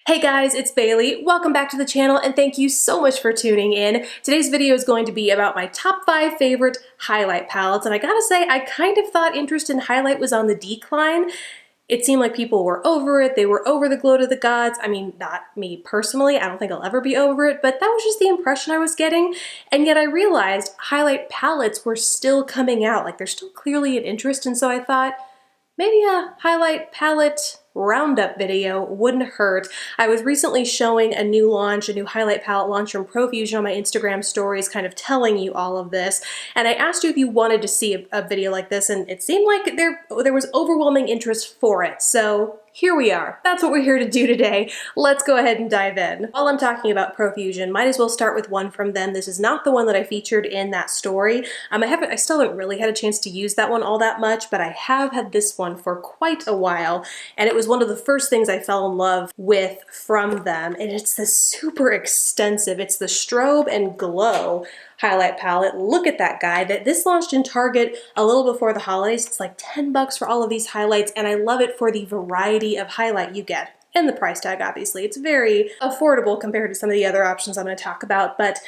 Hey guys, it's Bailey. Welcome back to the channel and thank you so much for tuning in. Today's video is going to be about my top 5 favorite highlight palettes, and I gotta say, I kind of thought interest in highlight was on the decline. It seemed like people were over it, they were over the glow to the gods. I mean, not me personally, I don't think I'll ever be over it, but that was just the impression I was getting. And yet I realized highlight palettes were still coming out, like there's still clearly an interest, and so I thought, maybe a highlight palette roundup video wouldn't hurt. I was recently showing a new highlight palette launch from Profusion on my Instagram stories, kind of telling you all of this. And I asked you if you wanted to see a video like this, and it seemed like there was overwhelming interest for it. So here we are. That's what we're here to do today. Let's go ahead and dive in. While I'm talking about Profusion, might as well start with one from them. This is not the one that I featured in that story. I still haven't really had a chance to use that one all that much, but I have had this one for quite a while, and it was one of the first things I fell in love with from them, and it's the super extensive, it's the Strobe and Glow highlight palette. Look at that guy. This launched in Target a little before the holidays. It's like 10 bucks for all of these highlights, and I love it for the variety of highlight you get. And the price tag, obviously. It's very affordable compared to some of the other options I'm going to talk about, but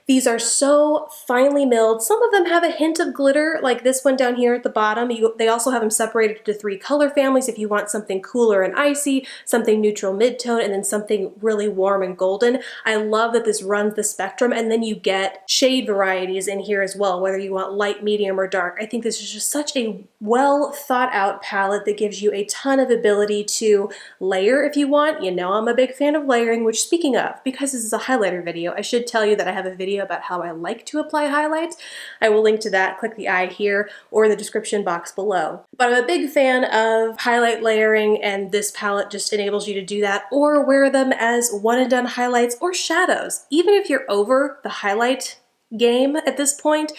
these are so finely milled. Some of them have a hint of glitter, like this one down here at the bottom. They also have them separated into 3 color families if you want something cooler and icy, something neutral mid-tone, and then something really warm and golden. I love that this runs the spectrum, and then you get shade varieties in here as well, whether you want light, medium, or dark. I think this is just such a well thought out palette that gives you a ton of ability to layer if you want. You know I'm a big fan of layering, which, speaking of, because this is a highlighter video, I should tell you that I have a video about how I like to apply highlights. I will link to that, click the I here, or in the description box below. But I'm a big fan of highlight layering, and this palette just enables you to do that, or wear them as one and done highlights or shadows. Even if you're over the highlight game at this point,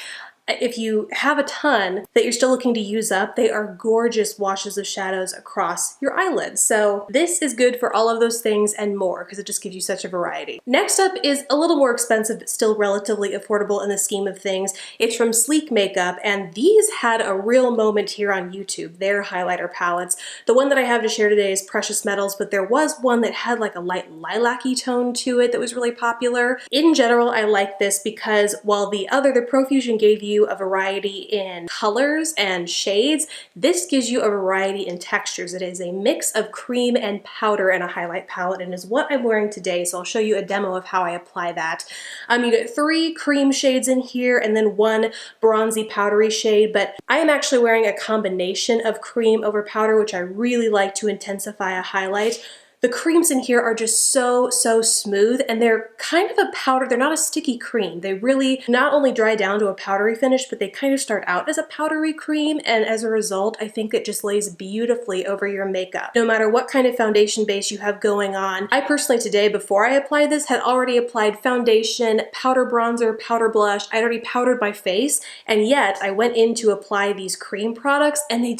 if you have a ton that you're still looking to use up, they are gorgeous washes of shadows across your eyelids. So this is good for all of those things and more, because it just gives you such a variety. Next up is a little more expensive, but still relatively affordable in the scheme of things. It's from Sleek Makeup, and these had a real moment here on YouTube, their highlighter palettes. The one that I have to share today is Precious Metals, but there was one that had like a light lilac-y tone to it that was really popular. In general, I like this because while the Profusion gave you a variety in colors and shades, this gives you a variety in textures. It is a mix of cream and powder in a highlight palette, and is what I'm wearing today, so I'll show you a demo of how I apply that. You get 3 cream shades in here and then 1 bronzy powdery shade, but I am actually wearing a combination of cream over powder, which I really like to intensify a highlight. The creams in here are just so smooth, and they're kind of a powder. They're not a sticky cream. They really not only dry down to a powdery finish, but they kind of start out as a powdery cream, and as a result, I think it just lays beautifully over your makeup. No matter what kind of foundation base you have going on. I personally today, before I applied this, had already applied foundation, powder bronzer, powder blush. I'd already powdered my face, and yet I went in to apply these cream products, and they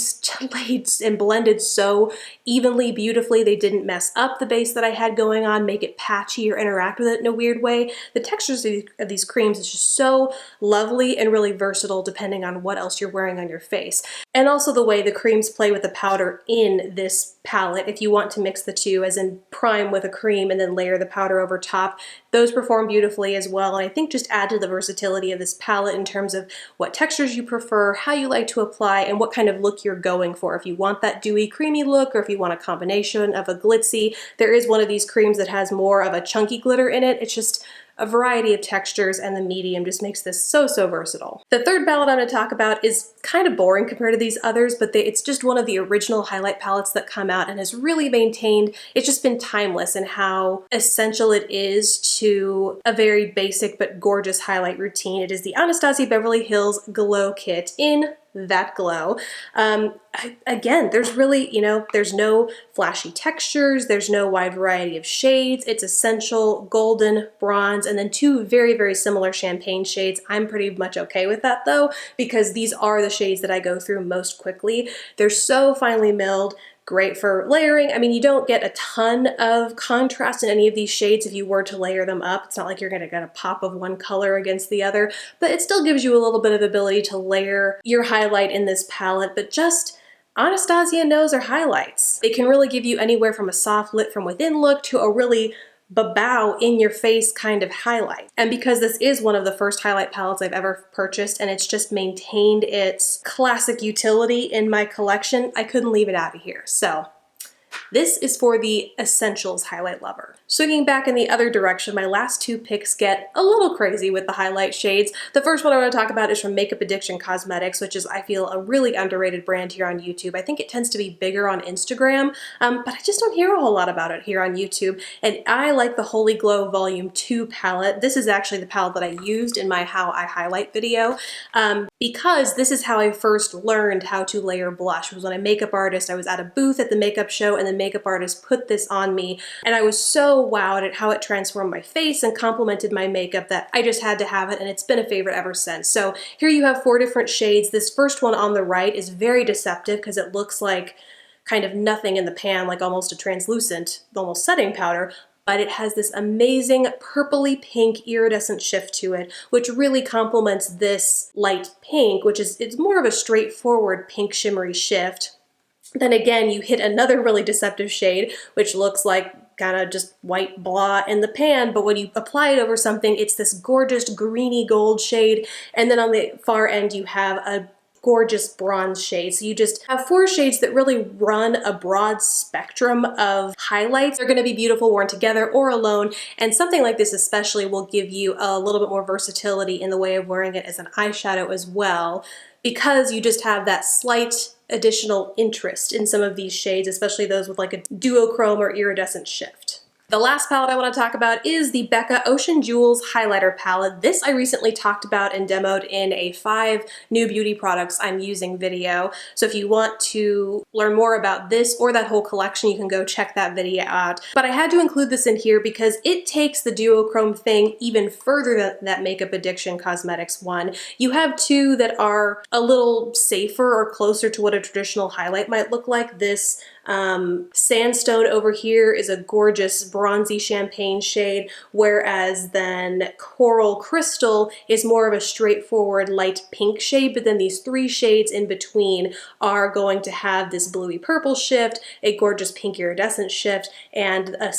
laid and blended so evenly, beautifully. They didn't mess up the base that I had going on, make it patchy or interact with it in a weird way. The textures of these creams is just so lovely and really versatile depending on what else you're wearing on your face. And also the way the creams play with the powder in this palette. If you want to mix the two, as in prime with a cream and then layer the powder over top, those perform beautifully as well. And I think just add to the versatility of this palette in terms of what textures you prefer, how you like to apply, and what kind of look you're going for. If you want that dewy, creamy look, or if you want a combination of a glitzy, there is one of these creams that has more of a chunky glitter in it. It's just a variety of textures, and the medium just makes this so versatile. The third palette I'm going to talk about is kind of boring compared to these others, but it's just one of the original highlight palettes that come out and has really maintained, it's just been timeless in how essential it is to a very basic but gorgeous highlight routine. It is the Anastasia Beverly Hills Glow Kit in that glow. Again, there's really, there's no flashy textures, there's no wide variety of shades. It's essential golden, bronze, and then 2 very similar champagne shades. I'm pretty much okay with that though, because these are the shades that I go through most quickly. They're so finely milled. Great for layering. I mean, you don't get a ton of contrast in any of these shades if you were to layer them up. It's not like you're gonna get a pop of one color against the other, but it still gives you a little bit of ability to layer your highlight in this palette, but just Anastasia knows her highlights. It can really give you anywhere from a soft lit from within look to a really babao in your face kind of highlight. And because this is one of the first highlight palettes I've ever purchased and it's just maintained its classic utility in my collection, I couldn't leave it out of here. So this is for the Essentials highlight lover. Swinging back in the other direction, my last two picks get a little crazy with the highlight shades. The first one I want to talk about is from Makeup Addiction Cosmetics, which is, I feel, a really underrated brand here on YouTube. I think it tends to be bigger on Instagram, but I just don't hear a whole lot about it here on YouTube. And I like the Holy Glow Volume 2 palette. This is actually the palette that I used in my How I Highlight video, because this is how I first learned how to layer blush. It was when a makeup artist, I was at a booth at the makeup show, and the makeup artist put this on me, and I was so wowed at how it transformed my face and complemented my makeup that I just had to have it, and it's been a favorite ever since. So here you have 4 different shades. This first one on the right is very deceptive because it looks like kind of nothing in the pan, like almost a translucent, almost setting powder, but it has this amazing purpley pink iridescent shift to it, which really complements this light pink, which is, it's more of a straightforward pink shimmery shift. Then again, you hit another really deceptive shade, which looks like kind of just white blah in the pan, but when you apply it over something, it's this gorgeous greeny gold shade. And then on the far end, you have a gorgeous bronze shade. So you just have 4 shades that really run a broad spectrum of highlights. They're going to be beautiful worn together or alone, and something like this especially will give you a little bit more versatility in the way of wearing it as an eyeshadow as well, because you just have that slight additional interest in some of these shades, especially those with like a duochrome or iridescent shift. The last palette I want to talk about is the Becca Ocean Jewels Highlighter Palette. This I recently talked about and demoed in a 5 new beauty products I'm using video. So if you want to learn more about this or that whole collection, you can go check that video out. But I had to include this in here because it takes the duochrome thing even further than that Makeup Addiction Cosmetics one. You have 2 that are a little safer or closer to what a traditional highlight might look like. This Sandstone over here is a gorgeous bronzy champagne shade, whereas then Coral Crystal is more of a straightforward light pink shade, but then these 3 shades in between are going to have this bluey purple shift, a gorgeous pink iridescent shift, and that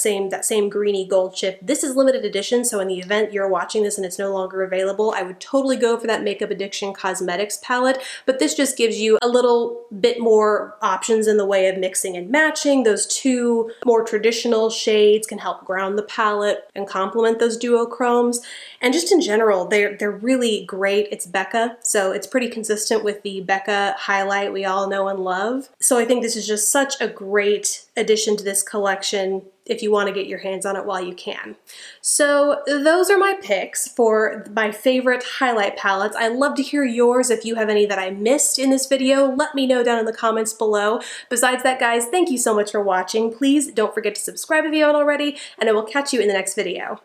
same greeny gold shift. This is limited edition, so in the event you're watching this and it's no longer available, I would totally go for that Makeup Addiction Cosmetics palette, but this just gives you a little bit more options in the way of mixing and matching. Those 2 more traditional shades can help ground the palette and complement those duochromes. And just in general, they're really great. It's Becca, so it's pretty consistent with the Becca highlight we all know and love. So I think this is just such a great addition to this collection if you want to get your hands on it while you can. So those are my picks for my favorite highlight palettes. I'd love to hear yours. If you have any that I missed in this video, let me know down in the comments below. Besides that, guys, thank you so much for watching. Please don't forget to subscribe if you haven't already, and I will catch you in the next video.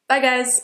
Bye, guys.